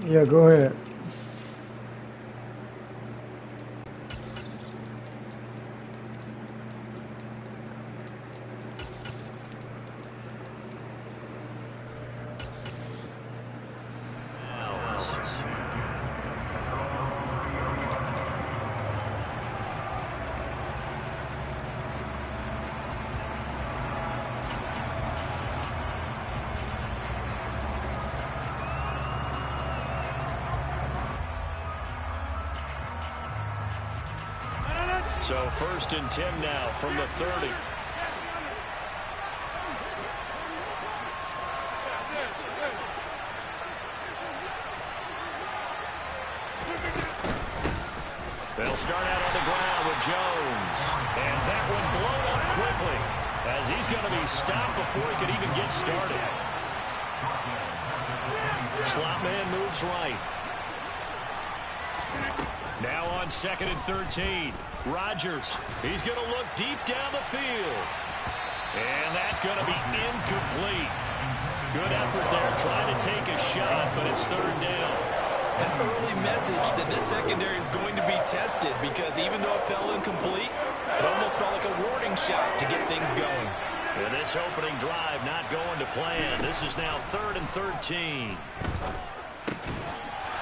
Yeah, go ahead. So 1st and 10 now from the 30. They'll start out on the ground with Jones. And that one blown up quickly as he's going to be stopped before he could even get started. Slot man moves right. Now on 2nd and 13. Rodgers, he's going to look deep down the field. And that's going to be incomplete. Good effort there trying to take a shot, but it's 3rd down. An early message that this secondary is going to be tested because even though it fell incomplete, it almost felt like a warning shot to get things going. And this opening drive not going to plan. This is now 3rd and 13.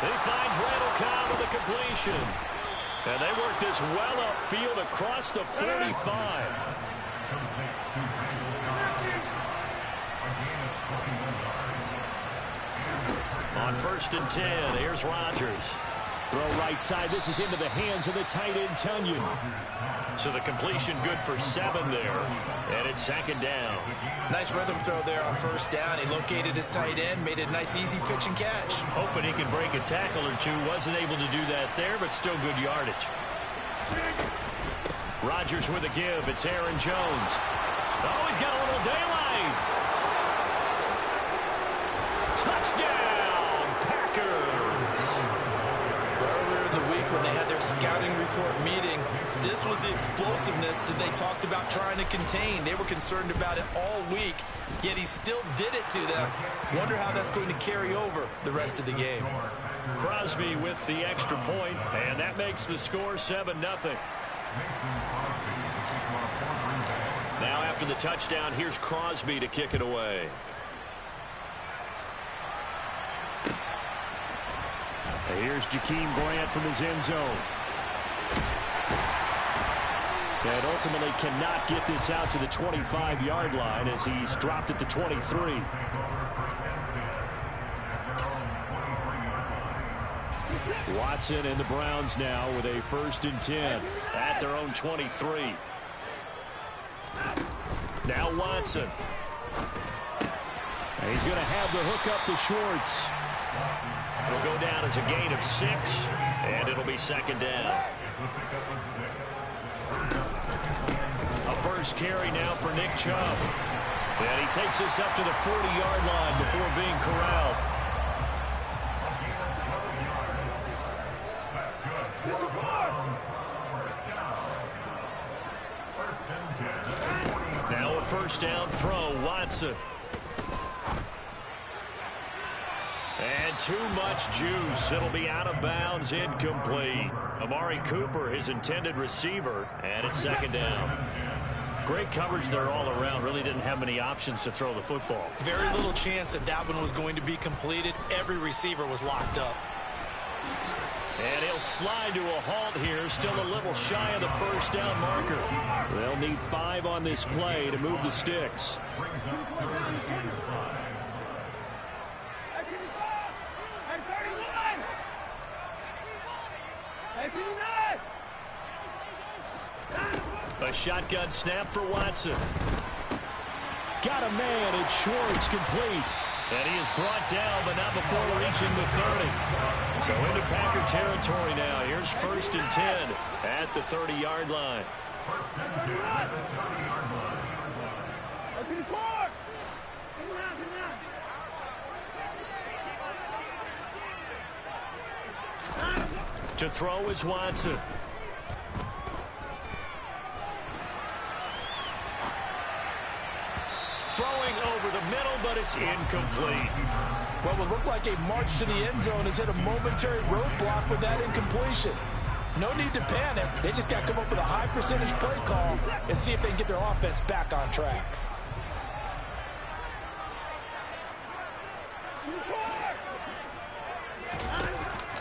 He finds Randall Cobb with a completion. And they work this well upfield across the 45. On 1st and 10, here's Rodgers. Throw right side. This is into the hands of the tight end, Tonyan. So the completion good for 7 there. And it's 2nd down. Nice rhythm throw there on 1st down. He located his tight end, made a nice easy pitch and catch. Hoping he could break a tackle or two. Wasn't able to do that there, but still good yardage. Rodgers with a give. It's Aaron Jones. Oh, he's got a little daylight. Touchdown, Packers. Earlier in the week when they had their scouting report meeting, this was the explosiveness that they talked about trying to contain. They were concerned about it all week, yet he still did it to them. Wonder how that's going to carry over the rest of the game. Crosby with the extra point, and that makes the score 7-0. Now after the touchdown, here's Crosby to kick it away. Here's Jakeem Grant from his end zone. And ultimately cannot get this out to the 25-yard line as he's dropped at the 23. Watson and the Browns now with a 1st and 10 at their own 23. Now Watson. And he's going to have the hook up to Schwartz. It'll go down as a gain of 6, and it'll be 2nd down. A first carry now for Nick Chubb. And he takes us up to the 40-yard line before being corralled. Now a 1st down throw, Watson. And too much juice. It'll be out of bounds, incomplete. Amari Cooper, his intended receiver, and it's 2nd down. Great coverage there all around. Really didn't have many options to throw the football. Very little chance that that one was going to be completed. Every receiver was locked up. And he'll slide to a halt here. Still a little shy of the 1st down marker. They'll need 5 on this play to move the sticks. A shotgun snap for Watson. Got a man. It's Schwartz, complete. And he is brought down, but not before reaching the 30. So into Packer territory now. Here's 1st and 10 at the 30-yard line. To throw is Watson. Throwing over the middle, but it's incomplete. What would look like a march to the end zone has hit a momentary roadblock with that incompletion. No need to panic. They just got to come up with a high percentage play call and see if they can get their offense back on track.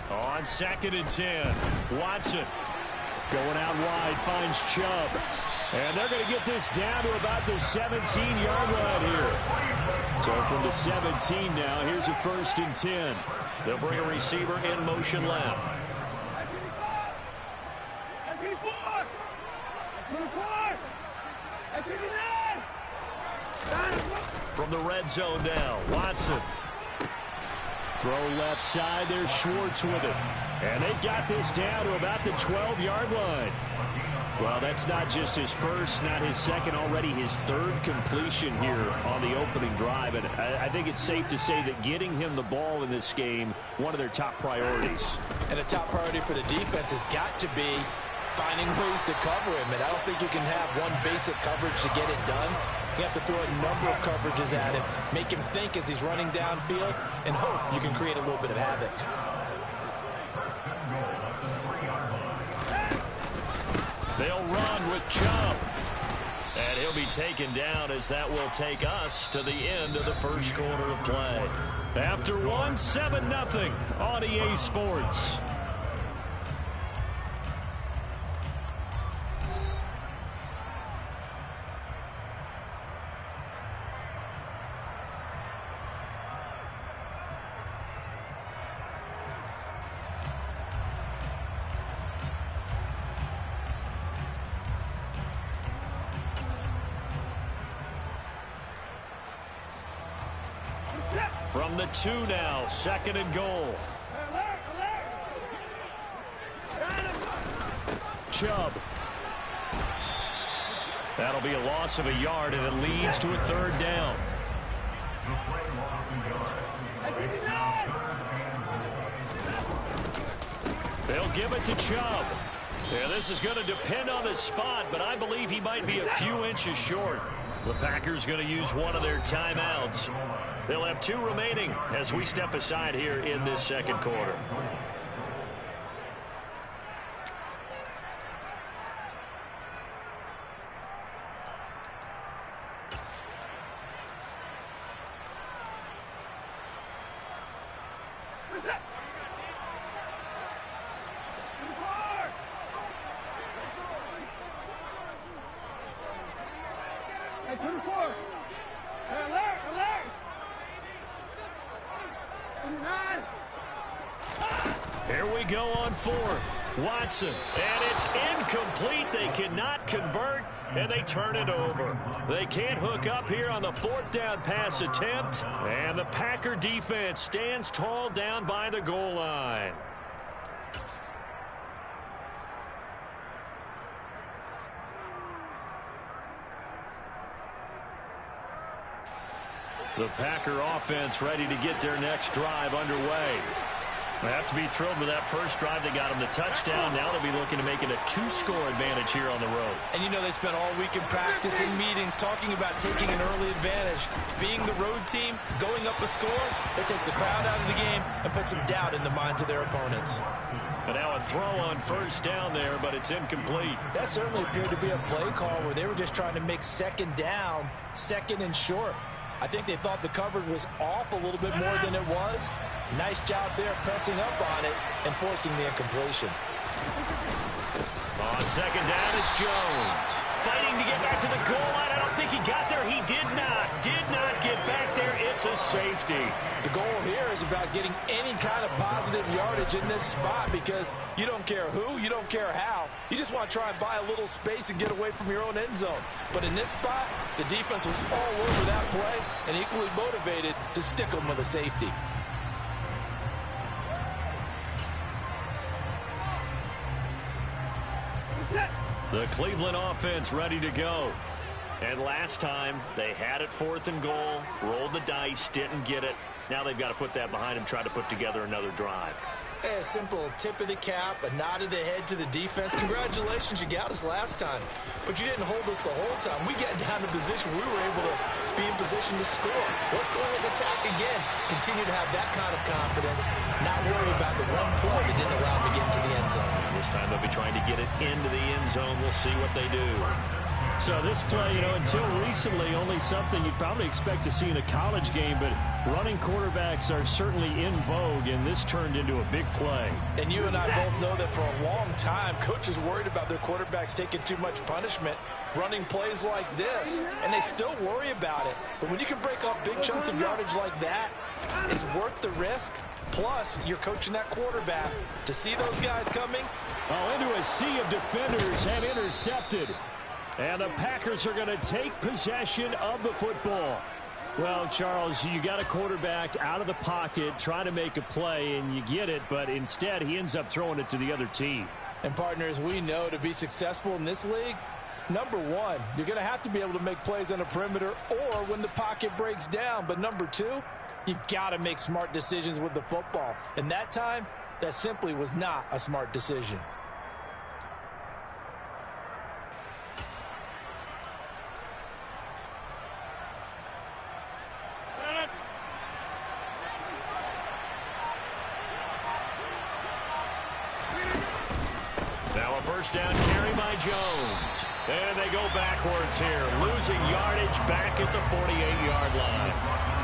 On 2nd and 10, Watson going out wide, finds Chubb. And they're going to get this down to about the 17-yard line here. So from the 17 now, here's a 1st and 10. They'll bring a receiver in motion left. From the red zone now, Watson. Throw left side, there's Schwartz with it. And they've got this down to about the 12-yard line. Well, that's not just his first, not his second, already his 3rd completion here on the opening drive. And I think it's safe to say that getting him the ball in this game, one of their top priorities. And a top priority for the defense has got to be finding ways to cover him. And I don't think you can have one basic coverage to get it done. You have to throw a number of coverages at him, make him think as he's running downfield, and hope you can create a little bit of havoc. They'll run with Chubb. And he'll be taken down as that will take us to the end of the first quarter of play. After one, 7-0 on EA Sports. From the 2 now, 2nd and goal. Chubb. That'll be a loss of a yard, and it leads to a 3rd down. They'll give it to Chubb. Yeah, this is going to depend on the spot, but I believe he might be a few inches short. The Packers going to use one of their timeouts. They'll have 2 remaining as we step aside here in this 2nd quarter. Here we go on 4th. Watson. And it's incomplete. They cannot convert, and they turn it over. They can't hook up here on the 4th down pass attempt. And the Packer defense stands tall down by the goal line. The Packer offense ready to get their next drive underway. They have to be thrilled with that first drive. They got them the touchdown. Now they'll be looking to make it a 2-score advantage here on the road. And you know they spent all week in practice and meetings talking about taking an early advantage. Being the road team, going up a score, that takes the crowd out of the game and puts some doubt in the minds of their opponents. And now a throw on 1st down there, but it's incomplete. That certainly appeared to be a play call where they were just trying to make 2nd down, 2nd and short. I think they thought the coverage was off a little bit more than it was. Nice job there pressing up on it and forcing the incompletion. On 2nd down, it's Jones. Fighting to get back to the goal line. I don't think he got there. He did not get back there. It's a safety. The goal here is about getting any kind of positive yardage in this spot because you don't care who, you don't care how. You just want to try and buy a little space and get away from your own end zone. But in this spot, the defense was all over that play and equally motivated to stick them with a safety. The Cleveland offense ready to go. And last time, they had it 4th and goal, rolled the dice, didn't get it. Now they've got to put that behind them, try to put together another drive. A simple tip of the cap, a nod of the head to the defense. Congratulations, you got us last time. But you didn't hold us the whole time. We got down to position. We were able to be in position to score. Let's go ahead and attack again. Continue to have that kind of confidence, not worry about the one play that didn't allow them to get into the end zone. This time they'll be trying to get it into the end zone. We'll see what they do. So this play, until recently, only something you'd probably expect to see in a college game, but running quarterbacks are certainly in vogue, and this turned into a big play. And you and I both know that for a long time, coaches worried about their quarterbacks taking too much punishment running plays like this, and they still worry about it. But when you can break off big chunks of yardage like that, it's worth the risk. Plus, you're coaching that quarterback. To see those guys coming. Into a sea of defenders and intercepted. And the Packers are going to take possession of the football. Well, Charles, you got a quarterback out of the pocket trying to make a play, and you get it, but instead he ends up throwing it to the other team. And partners, we know to be successful in this league, number one, you're going to have to be able to make plays on the perimeter or when the pocket breaks down. But number two, you've got to make smart decisions with the football. And that time, that simply was not a smart decision. Now a first down carry by Jones. And they go backwards here, losing yardage back at the 48-yard line.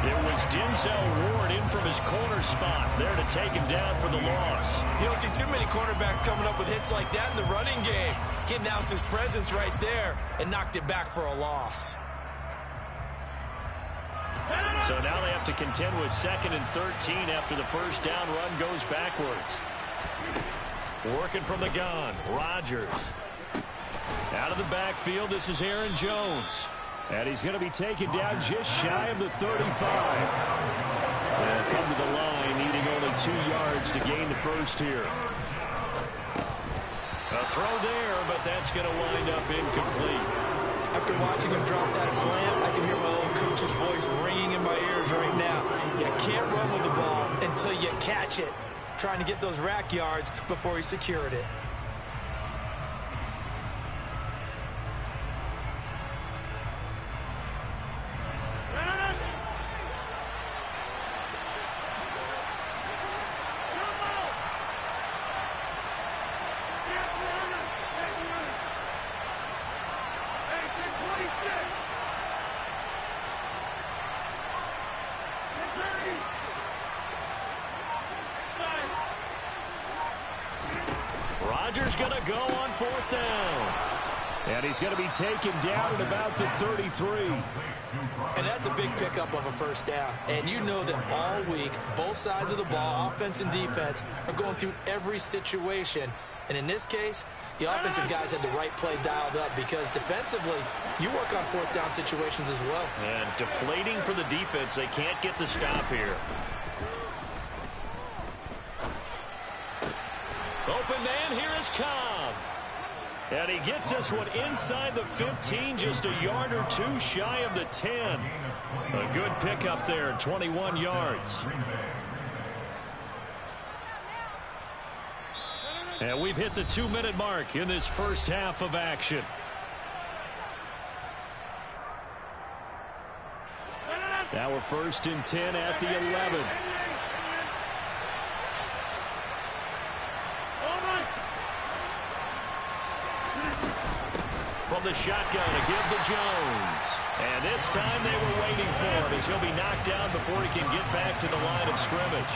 It was Denzel Ward in from his corner spot there to take him down for the loss. You don't see too many quarterbacks coming up with hits like that in the running game. He announced his presence right there and knocked it back for a loss. So now they have to contend with 2nd and 13 after the first down run goes backwards. Working from the gun, Rodgers. Out of the backfield, this is Aaron Jones. And he's going to be taken down just shy of the 35. They'll come to the line, needing only 2 yards to gain the first here. A throw there, but that's going to wind up incomplete. After watching him drop that slant, I can hear my old coach's voice ringing in my ears right now. You can't run with the ball until you catch it. Trying to get those rack yards before he secured it. Rodgers going to go on 4th down. And he's going to be taken down at about the 33. And that's a big pickup of a first down. And you know that all week, both sides of the ball, offense and defense, are going through every situation. And in this case, the offensive guys had the right play dialed up because defensively, you work on 4th down situations as well. And deflating for the defense. They can't get the stop here. Open man, here is Cobb. And he gets this one inside the 15, just a yard or 2 shy of the 10. A good pickup there, 21 yards. And we've hit the 2-minute mark in this first half of action. Now we're 1st and 10 at the 11. From the shotgun to give to Jones. And this time they were waiting for him as he'll be knocked down before he can get back to the line of scrimmage.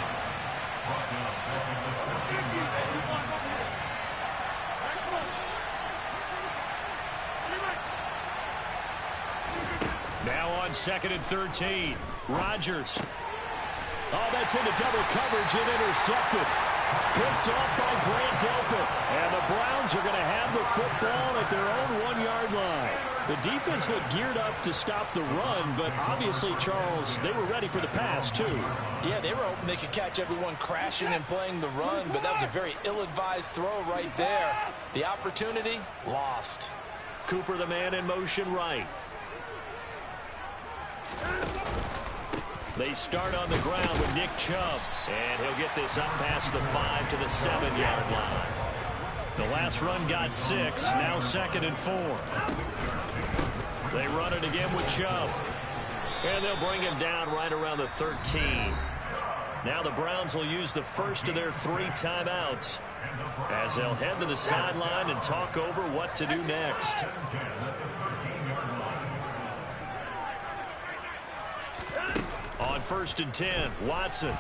Now on 2nd and 13. Rodgers. Oh, that's into double coverage and intercepted. Picked off by Grant Delpit. And the Browns are going to have the football at their own 1-yard line. The defense looked geared up to stop the run, but obviously, Charles, they were ready for the pass, too. Yeah, they were hoping they could catch everyone crashing and playing the run, but that was a very ill-advised throw right there. The opportunity, lost. Cooper, the man in motion right. They start on the ground with Nick Chubb, and he'll get this up past the 5 to the 7-yard line. The last run got 6, now 2nd and 4. They run it again with Chubb. And they'll bring him down right around the 13. Now the Browns will use the first of their 3 timeouts as they'll head to the sideline and talk over what to do next. On 1st and 10, Watson.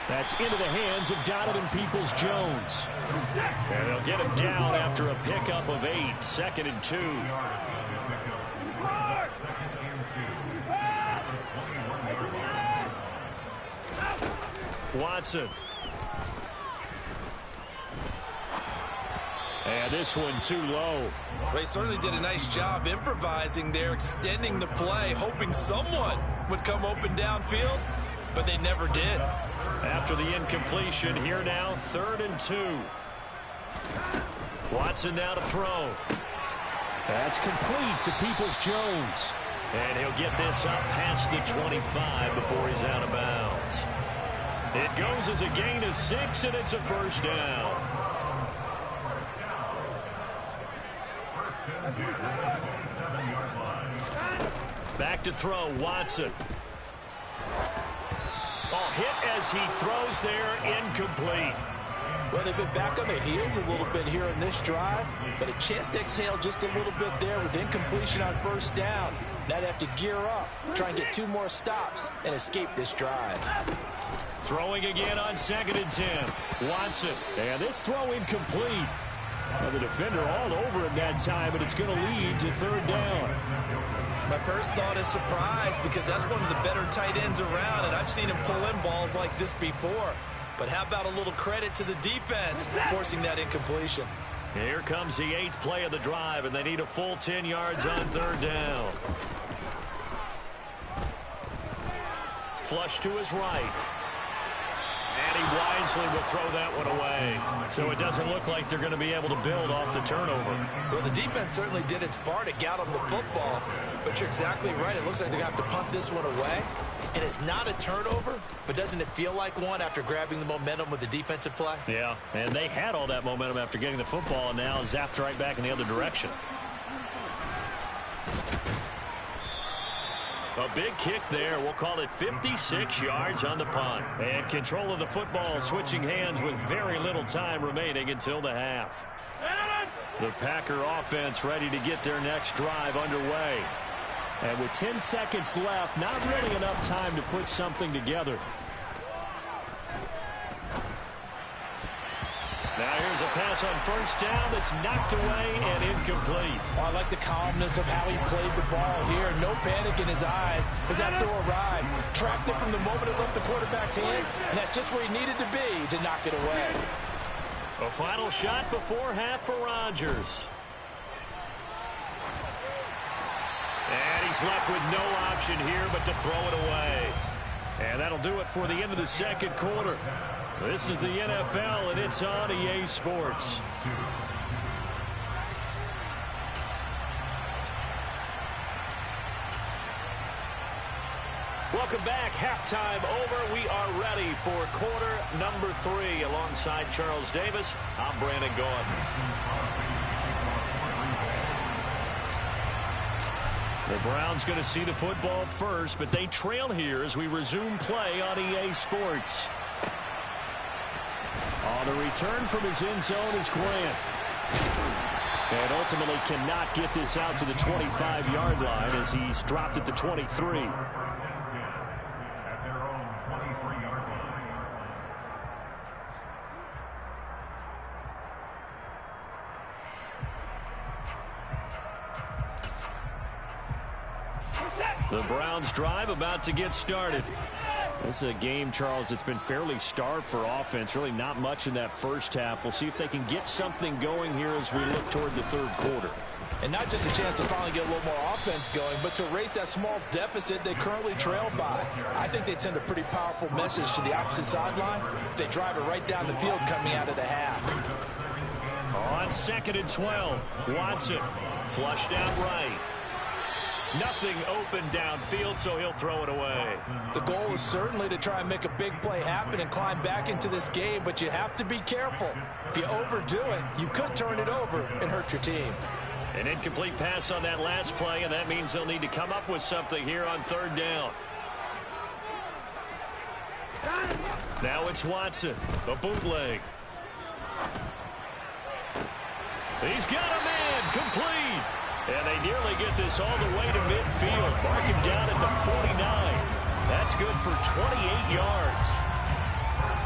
That's into the hands of Donovan Peoples-Jones. And they'll get him down after a pickup of 8, 2nd and 2. Watson. And this one too low. Well, he certainly did a nice job improvising there, extending the play, hoping someone would come open downfield, but they never did. After the incompletion, here now, 3rd and 2. Watson now to throw. That's complete to Peoples-Jones. And he'll get this up past the 25 before he's out of bounds. It goes as a gain of 6, and it's a 1st down. Back to throw, Watson. Hit as he throws there, incomplete. Well, they've been back on their heels a little bit here in this drive, but a chance to exhale just a little bit there with incompletion on 1st down. Now they have to gear up, try and get 2 more stops, and escape this drive. Throwing again on 2nd and 10. Watson. And this throw incomplete. And the defender all over him that time, and it's going to lead to 3rd down. My first thought is surprise because that's one of the better tight ends around, and I've seen him pull in balls like this before. But how about a little credit to the defense forcing that incompletion? Here comes the 8th play of the drive, and they need a full 10 yards on 3rd down. Flush to his right. And he wisely will throw that one away. So it doesn't look like they're going to be able to build off the turnover. Well, the defense certainly did its part to get them the football. But you're exactly right. It looks like they're going to have to punt this one away. And it's not a turnover, but doesn't it feel like one after grabbing the momentum with the defensive play? Yeah, and they had all that momentum after getting the football, and now zapped right back in the other direction. A big kick there. We'll call it 56 yards on the punt. And control of the football switching hands with very little time remaining until the half. The Packer offense ready to get their next drive underway. And with 10 seconds left, not really enough time to put something together. Now here's a pass on 1st down that's knocked away and incomplete. Oh, I like the calmness of how he played the ball here. No panic in his eyes as that throw arrived. Tracked it from the moment it left the quarterback's hand, and that's just where he needed to be to knock it away. A final shot before half for Rodgers. And he's left with no option here but to throw it away. And that'll do it for the end of the 2nd quarter. This is the NFL, and it's on EA Sports. Welcome back. Halftime over. We are ready for quarter number 3. Alongside Charles Davis, I'm Brandon Gaudin. The Browns going to see the football first, but they trail here as we resume play on EA Sports. On the return from his end zone is Grant. And ultimately cannot get this out to the 25-yard line as he's dropped at the 23. The Browns drive about to get started. This is a game, Charles, that's been fairly starved for offense. Really not much in that first half. We'll see if they can get something going here as we look toward the 3rd quarter. And not just a chance to finally get a little more offense going, but to erase that small deficit they currently trail by. I think they'd send a pretty powerful message to the opposite sideline if they drive it right down the field coming out of the half. On 2nd and 12, Watson flushed out right. Nothing open downfield, so he'll throw it away. The goal is certainly to try and make a big play happen and climb back into this game, but you have to be careful. If you overdo it, you could turn it over and hurt your team. An incomplete pass on that last play, and that means they'll need to come up with something here on third down. Now it's Watson, a bootleg. He's got a man, complete. And they nearly get this all the way to midfield. Mark him down at the 49. That's good for 28 yards.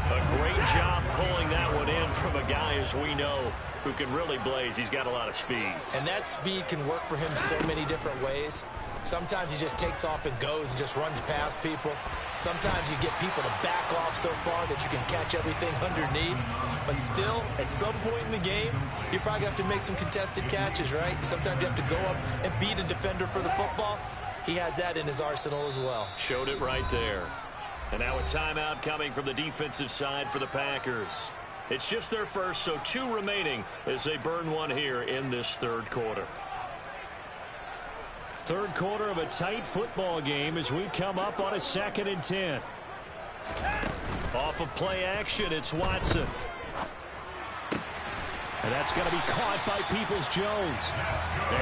A great job pulling that one in from a guy, as we know, who can really blaze. He's got a lot of speed. And that speed can work for him so many different ways. Sometimes he just takes off and goes and just runs past people. Sometimes you get people to back off so far that you can catch everything underneath. But still, at some point in the game, you probably have to make some contested catches, right? Sometimes you have to go up and beat a defender for the football. He has that in his arsenal as well. Showed it right there. And now a timeout coming from the defensive side for the Packers. It's just their first, so 2 remaining as they burn one here in this third quarter. Third quarter of a tight football game as we come up on a 2nd and 10. Off of play action, it's Watson. And that's going to be caught by Peoples-Jones.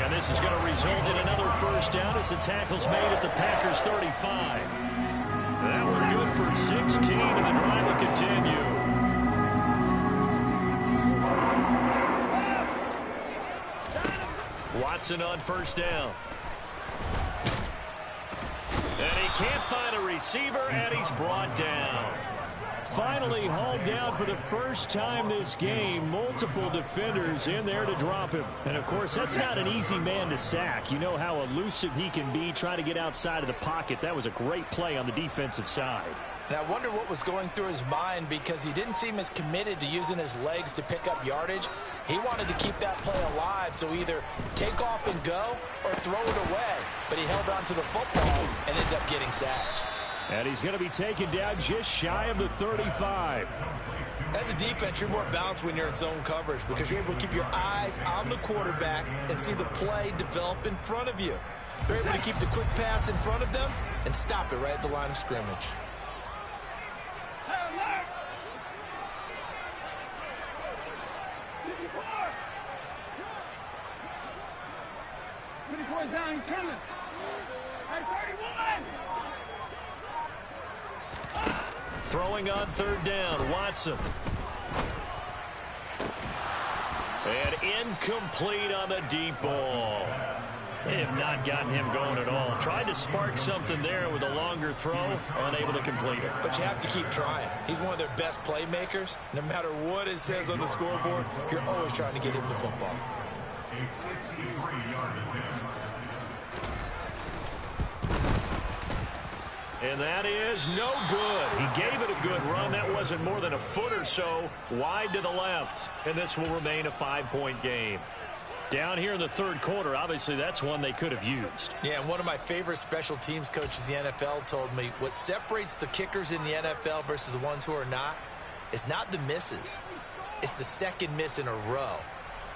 And this is going to result in another first down as the tackle's made at the Packers' 35. That one good for 16, and the drive will continue. Watson on first down. And he can't find a receiver, and he's brought down. Finally hauled down for the first time this game. Multiple defenders in there to drop him. And, of course, that's not an easy man to sack. You know how elusive he can be trying to get outside of the pocket. That was a great play on the defensive side. And I wonder what was going through his mind, because he didn't seem as committed to using his legs to pick up yardage. He wanted to keep that play alive, so either take off and go or throw it away. But he held on to the football and ended up getting sacked. And he's going to be taken down just shy of the 35. As a defense, you're more balanced when you're in zone coverage because you're able to keep your eyes on the quarterback and see the play develop in front of you. They're able to keep the quick pass in front of them and stop it right at the line of scrimmage. Down, coming. Hey, 31! Throwing on third down, Watson. And incomplete on the deep ball. They have not gotten him going at all. Tried to spark something there with a longer throw, unable to complete it. But you have to keep trying. He's one of their best playmakers. No matter what it says on the scoreboard, you're always trying to get him the football. And that is no good. He gave it a good run. That wasn't more than a foot or so wide to the left. And this will remain a 5-point game. Down here in the third quarter, obviously that's one they could have used. Yeah, and one of my favorite special teams coaches in the NFL told me what separates the kickers in the NFL versus the ones who are not is not the misses. It's the second miss in a row.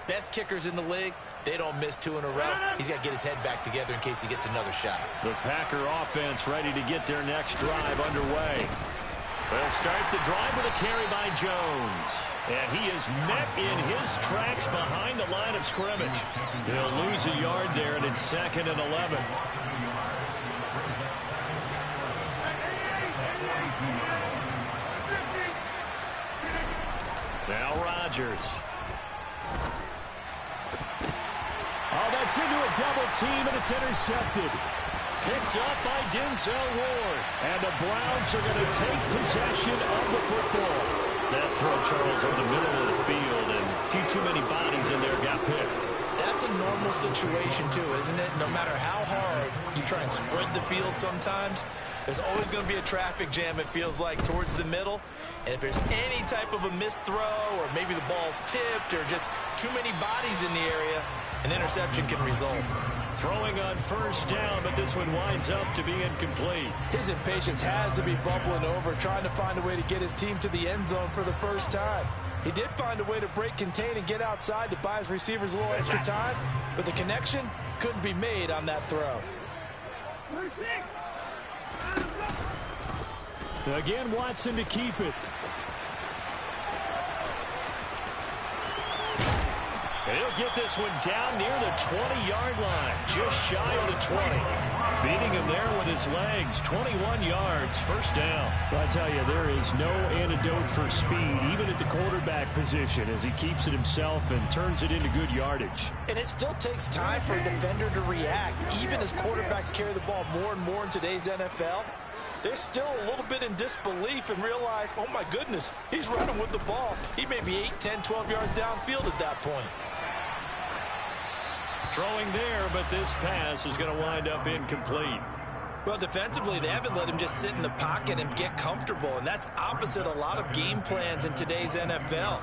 Best kickers in the league, they don't miss 2 in a row. He's got to get his head back together in case he gets another shot. The Packer offense ready to get their next drive underway. They'll start the drive with a carry by Jones. And he is met in his tracks behind the line of scrimmage. He'll lose a yard there, and it's 2nd and 11. Now Rodgers. Oh, that's into a double team, and it's intercepted. Picked up by Denzel Ward. And the Browns are going to take possession of the football. That throw, Charles, over the middle of the field, and a few too many bodies in there got picked. That's a normal situation, too, isn't it? No matter how hard you try and spread the field sometimes, there's always going to be a traffic jam, it feels like, towards the middle. And if there's any type of a missed throw, or maybe the ball's tipped, or just too many bodies in the area, an interception can result. Throwing on first down, but this one winds up to be incomplete. His impatience has to be bubbling over, trying to find a way to get his team to the end zone for the first time. He did find a way to break contain and get outside to buy his receivers a little extra time, but the connection couldn't be made on that throw. Again, Watson to keep it. He'll get this one down near the 20-yard line, just shy of the 20. Beating him there with his legs, 21 yards, first down. Well, I tell you, there is no antidote for speed, even at the quarterback position, as he keeps it himself and turns it into good yardage. And it still takes time for a defender to react. Even as quarterbacks carry the ball more and more in today's NFL, they're still a little bit in disbelief and realize, oh my goodness, he's running with the ball. He may be 8, 10, 12 yards downfield at that point. Throwing there, but this pass is going to wind up incomplete. Well, defensively, they haven't let him just sit in the pocket and get comfortable, and that's opposite a lot of game plans in today's NFL.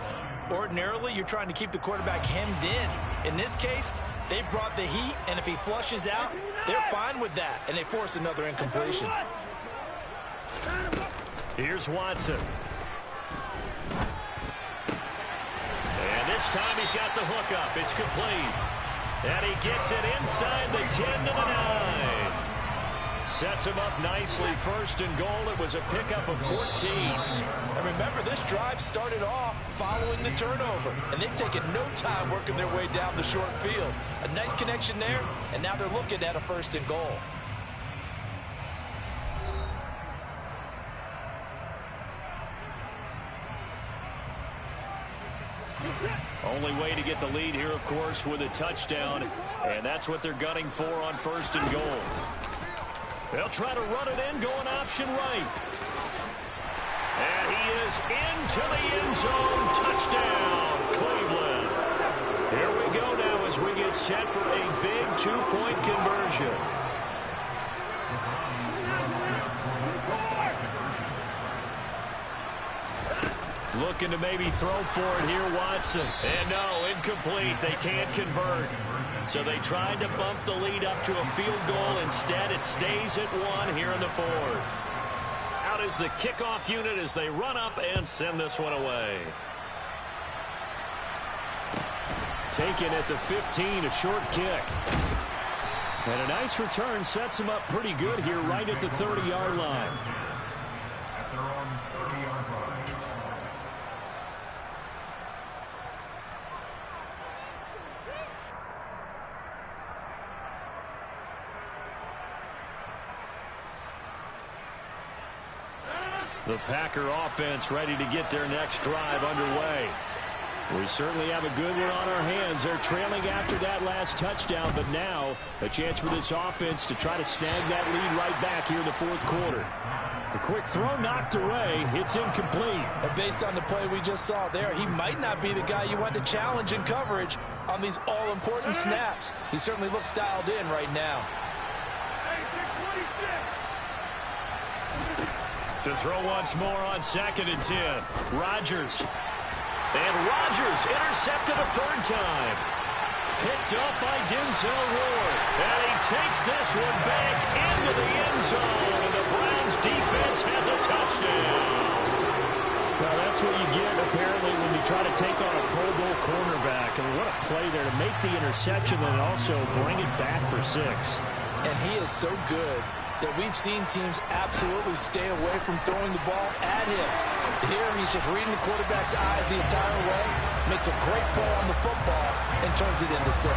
Ordinarily, you're trying to keep the quarterback hemmed in. In this case, they brought the heat, and if he flushes out, they're fine with that, and they force another incompletion. Here's Watson. And this time he's got the hook up. It's complete. And he gets it inside the 10 to the 9. Sets him up nicely. First and goal. It was a pickup of 14. And remember, this drive started off following the turnover. And they've taken no time working their way down the short field. A nice connection there, and now they're looking at a first and goal. Only way to get the lead here, of course, with a touchdown. And that's what they're gunning for on first and goal. They'll try to run it in, going option right. And he is into the end zone. Touchdown, Cleveland. Here we go now as we get set for a big two-point conversion. Looking to maybe throw for it here, Watson. And no, incomplete. They can't convert. So they tried to bump the lead up to a field goal. Instead, it stays at 1 here in the fourth. Out is the kickoff unit as they run up and send this one away. Taken at the 15, a short kick. And a nice return sets him up pretty good here right at the 30-yard line. At their own 30-yard line. The Packer offense ready to get their next drive underway. We certainly have a good one on our hands. They're trailing after that last touchdown, but now a chance for this offense to try to snag that lead right back here in the fourth quarter. A quick throw knocked away. It's incomplete. But based on the play we just saw there, he might not be the guy you want to challenge in coverage on these all-important snaps. He certainly looks dialed in right now. To throw once more on 2nd and 10. Rodgers. And Rodgers intercepted a third time. Picked up by Denzel Ward. And he takes this one back into the end zone. And the Browns defense has a touchdown. Well, that's what you get, apparently, when you try to take on a Pro Bowl cornerback. And what a play there to make the interception and also bring it back for 6. And he is so good that we've seen teams absolutely stay away from throwing the ball at him. Here, he's just reading the quarterback's eyes the entire way, makes a great play on the football, and turns it into 6.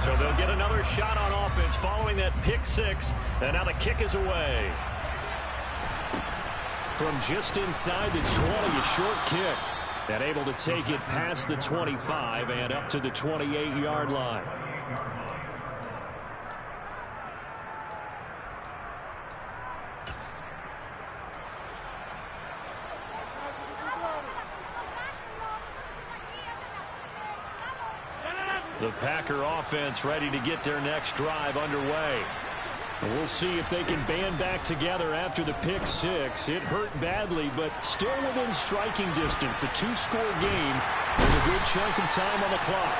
So they'll get another shot on offense following that pick 6, and now the kick is away. From just inside the 20, a short kick. And able to take it past the 25 and up to the 28-yard line. The Packer offense ready to get their next drive underway. We'll see if they can band back together after the pick 6. It hurt badly, but still within striking distance. A 2-score game with a good chunk of time on the clock.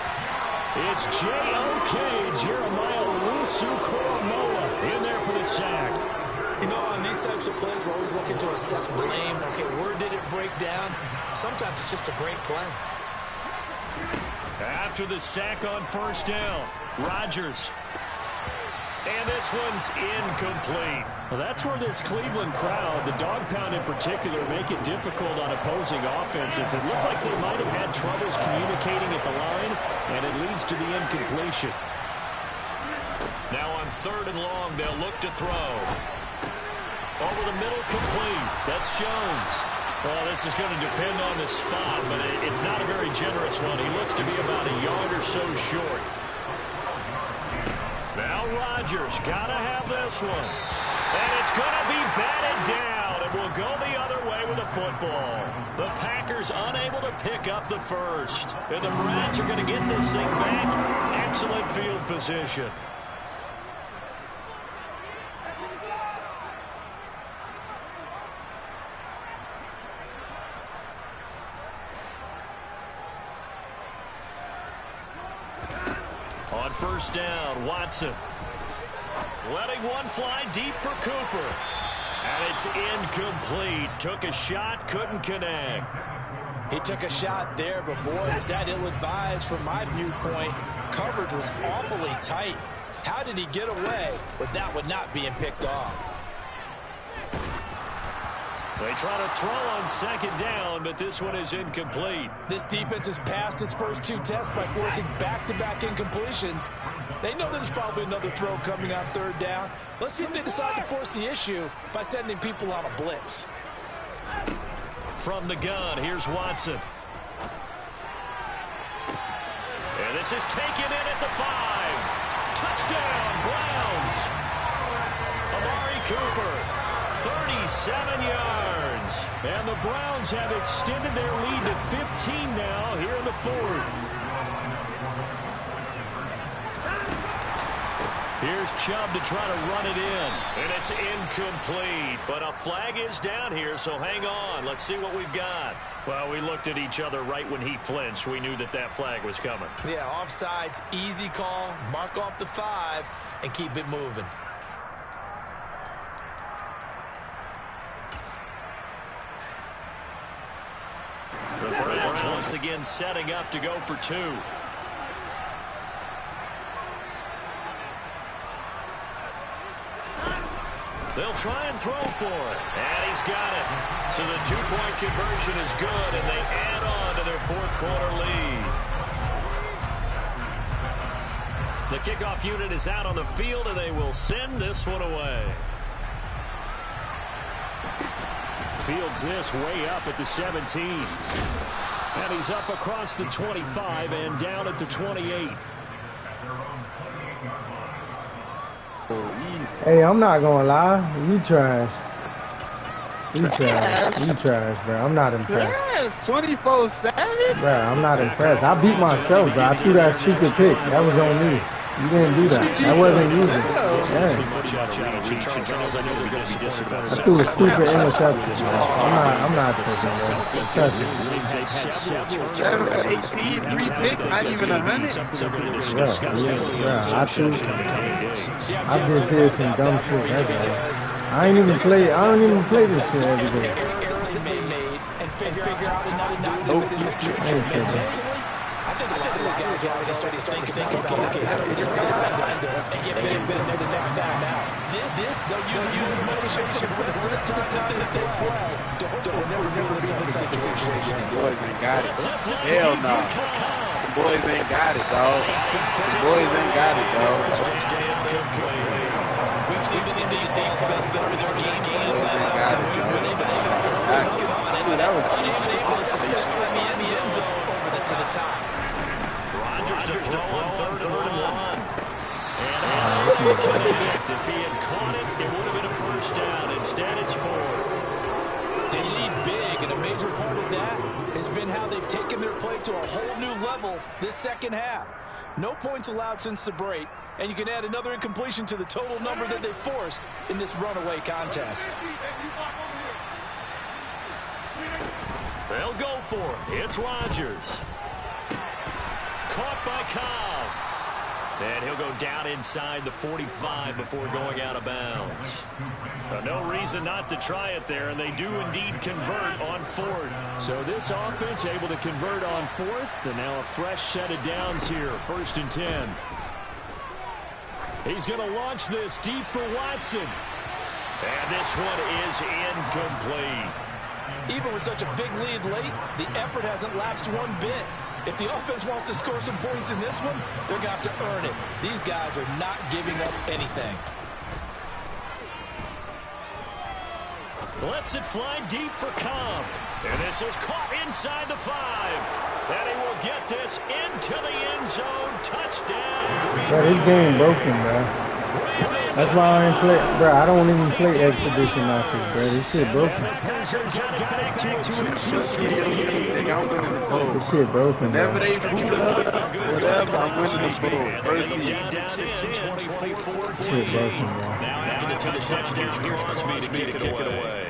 It's J.O.K. Jeremiah Owusu-Koramoah in there for the sack. You know, on these types of plays, we're always looking to assess blame. Okay, where did it break down? Sometimes it's just a great play. After the sack on first down, Rodgers. And this one's incomplete. Well, that's where this Cleveland crowd, the dog pound in particular, make it difficult on opposing offenses. It looked like they might have had troubles communicating at the line, and it leads to the incompletion. Now on 3rd and long, they'll look to throw. Over the middle, complete. That's Jones. Well, this is going to depend on the spot, but it's not a very generous one. He looks to be about a yard or so short. Now Rodgers got to have this one. And it's going to be batted down. It will go the other way with the football. The Packers unable to pick up the first. And the Browns are going to get this thing back. Excellent field position. On 1st down, Watson. Letting one fly deep for Cooper. And it's incomplete. Took a shot, couldn't connect. He took a shot there, but boy, was that ill-advised from my viewpoint. Coverage was awfully tight. How did he get away with that one not being picked off? They try to throw on 2nd down, but this one is incomplete. This defense has passed its first 2 tests by forcing back-to-back incompletions. They know there's probably another throw coming on 3rd down. Let's see if they decide to force the issue by sending people on a blitz. From the gun, here's Watson. And this is taken in at the 5. Touchdown, Browns. Amari Cooper. 37 yards. And the Browns have extended their lead to 15 now here in the 4th. Here's Chubb to try to run it in. And it's incomplete. But a flag is down here, so hang on. Let's see what we've got. Well, we looked at each other right when he flinched. We knew that that flag was coming. Yeah, offsides, easy call. Mark off the 5 and keep it moving. The Browns once again setting up to go for 2. They'll try and throw for it. And he's got it. So the 2-point conversion is good, and they add on to their 4th quarter lead. The kickoff unit is out on the field, and they will send this one away. Fields this way up at the 17. And he's up across the 25 and down at the 28. Hey, I'm not gonna lie. You trash. You trash. You trash, bro. I'm not impressed. Yes, 24-7. Bro, I'm not impressed. I beat myself, bro. I threw that stupid pick. That was on me. You didn't do that. That wasn't easy. Yeah. I threw a stupid interception, bro. I'm not taking that. 7 for 18, 3 picks, not even 100. Yeah. I just did some dumb shit. That's all. I don't even play this shit every day. I think a lot of the guys already started thinking, okay, how do we get better next time out? This, they'll use the motivation the rest of the time that they play to never be in this type of situation. The boys ain't got it. Hell no. The boys ain't got it, dog. The boys ain't got it, dog. We've seen the Indian defense better their game plan. Ain't got it, dog. That was in the end zone over to the top. Rodgers to throw on 3rd and 1. And connect. If he had caught it, it would have been a 1st down. Instead, it's 4th. They lead big, and a major part of that has been how they've taken their play to a whole new level this 2nd half. No points allowed since the break, and you can add another incompletion to the total number that they've forced in this runaway contest. They'll go for it. It's Rodgers. Caught by Cobb. And he'll go down inside the 45 before going out of bounds. No reason not to try it there, and they do indeed convert on 4th. So this offense able to convert on 4th, and now a fresh set of downs here, 1st and 10. He's going to launch this deep for Watson. And this one is incomplete. Even with such a big lead late, the effort hasn't lapsed one bit. If the offense wants to score some points in this one, they're going to have to earn it. These guys are not giving up anything. Lets it fly deep for Cobb. And this is caught inside the 5. And he will get this into the end zone. Touchdown. Bro, this game broken, bro. That's why I ain't play, bro. I don't even play exhibition matches, bro. This shit broken. This shit broken, bro. Whenever they whatever, I'm winning the bowl. First seed. Shit broken, bro. Now after the touchdown, here's Crosby to kick it away.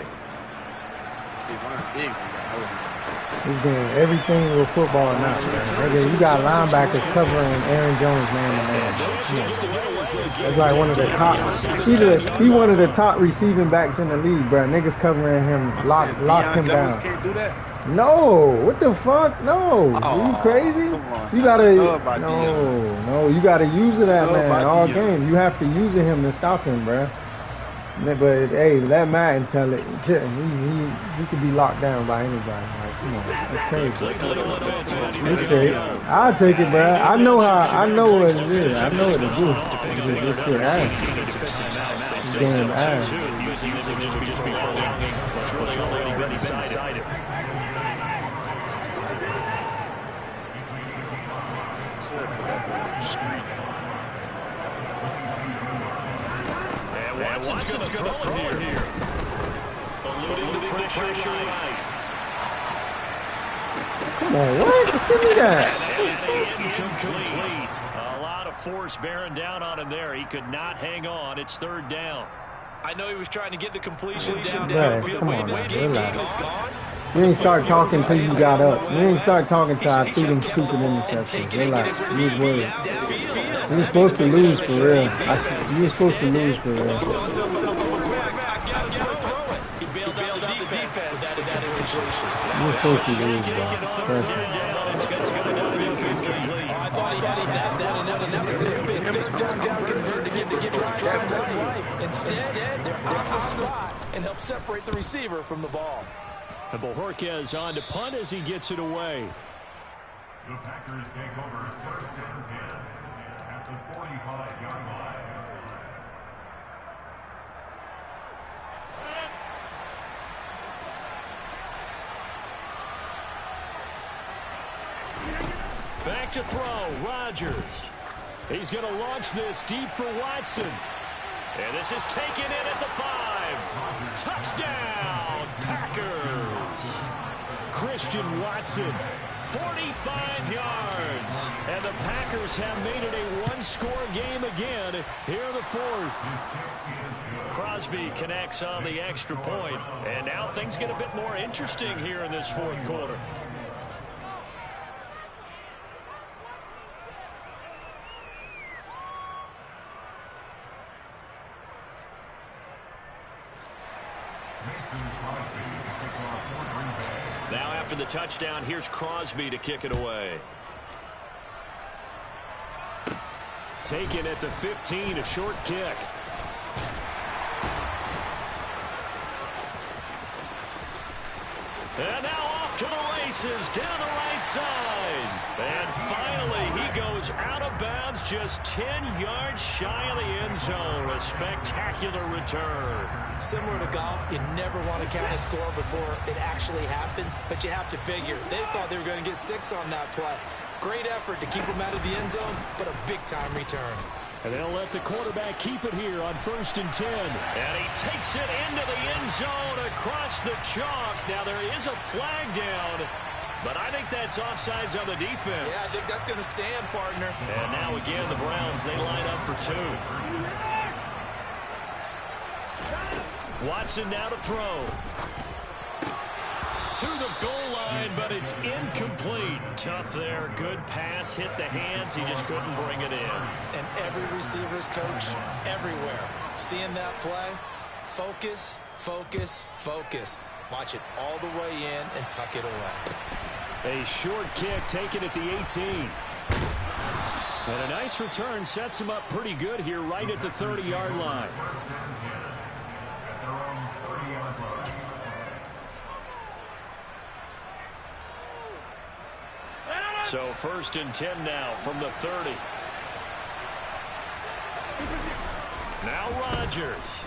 This game, everything with football now, man. You got linebackers covering Aaron Jones man-to-man. That's like one of the top. He one of the top receiving backs in the league, bro. Niggas covering him, lock him down. Can't do that. No, what the fuck? No, are you crazy? You gotta no. You gotta use it at man all game. You have to use him to stop him, bro. But hey, let Madden tell it. He could be locked down by anybody. Like, come on, that's crazy. It's straight. I'll take it, bro. I know what it is. I know what to do. This shit ass. This game ass. Watson's going to throw it here. Alluding to pressure right. Come on, what? Give me that. That is incomplete. A lot of force bearing down on him there. He could not hang on. It's 3rd down. I know he was trying to get the completion down. Right, come on, man. Relax. You ain't start talking till you got up. You ain't start talking till I threw them stupid interceptions. Relax. You was worried. You were supposed to lose for real. You were supposed to lose for real. You were supposed to lose, bro. I thought he had that, and that was a big down conversion to get something right. Instead, they're out of the spot and help separate the receiver from the ball. And Bojorquez on to punt as he gets it away. The Packers take over 1st and 10 at the 45-yard line. Back to throw, Rodgers. He's going to launch this deep for Watson. And this is taken in at the 5. Touchdown, Packers. Christian Watson, 45 yards. And the Packers have made it a one-score game again here in the 4th. Crosby connects on the extra point. And now things get a bit more interesting here in this 4th quarter. Now after the touchdown, here's Crosby to kick it away. Taken at the 15, a short kick. And now off to the races down the right side. And finally, he goes out of bounds just 10 yards shy of the end zone. A spectacular return. Similar to golf, you never want to count a score before it actually happens, but you have to figure. They thought they were going to get 6 on that play. Great effort to keep them out of the end zone, but a big-time return. And they'll let the quarterback keep it here on 1st and 10. And he takes it into the end zone across the chalk. Now there is a flag down, but I think that's offsides on the defense. Yeah, I think that's going to stand, partner. And now again, the Browns, they line up for 2. Watson now to throw. To the goal line, but it's incomplete. Tough there. Good pass. Hit the hands. He just couldn't bring it in. And every receiver's coach everywhere. Seeing that play, focus, focus, focus. Watch it all the way in and tuck it away. A short kick taken at the 18. And a nice return sets him up pretty good here right at the 30-yard line. So 1st and 10 now from the 30. Now Rodgers.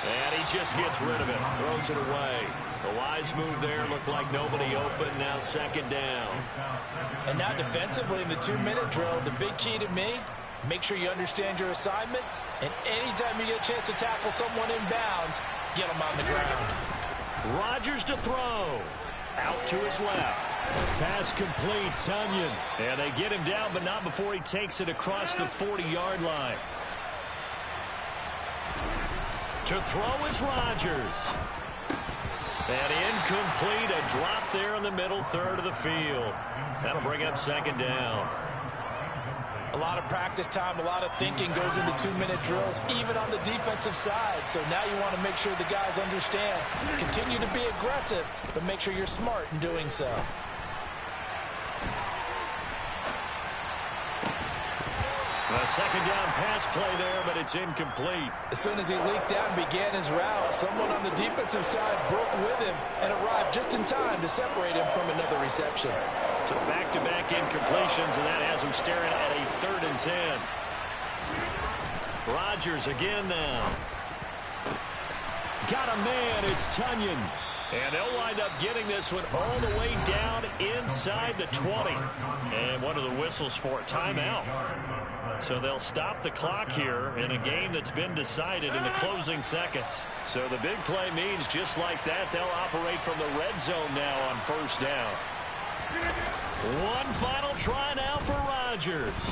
And he just gets rid of it. Throws it away. The wise move there. Looked like nobody open. Now 2nd down. And now defensively in the 2-minute drill, the big key to me, make sure you understand your assignments. And anytime you get a chance to tackle someone in bounds, get them on the ground. Rodgers to throw. Out to his left. Pass complete, Tonyan. And they get him down, but not before he takes it across the 40-yard line. To throw is Rodgers. And incomplete, a drop there in the middle third of the field. That'll bring up 2nd down. A lot of practice time, a lot of thinking goes into 2-minute drills, even on the defensive side. So now you want to make sure the guys understand. Continue to be aggressive, but make sure you're smart in doing so. A 2nd down pass play there, but it's incomplete. As soon as he leaked out and began his route, someone on the defensive side broke with him and arrived just in time to separate him from another reception. So back-to-back incompletions, and that has him staring at a 3rd and 10. Rodgers again now. Got a man, it's Tonyan. And they'll wind up getting this one all the way down inside the 20. And what are the whistles for? Timeout. So they'll stop the clock here in a game that's been decided in the closing seconds. So the big play means just like that, they'll operate from the red zone now on 1st down. One final try now for Rodgers.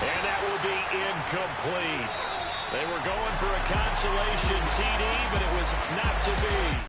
And that will be incomplete. They were going for a consolation TD, but it was not to be.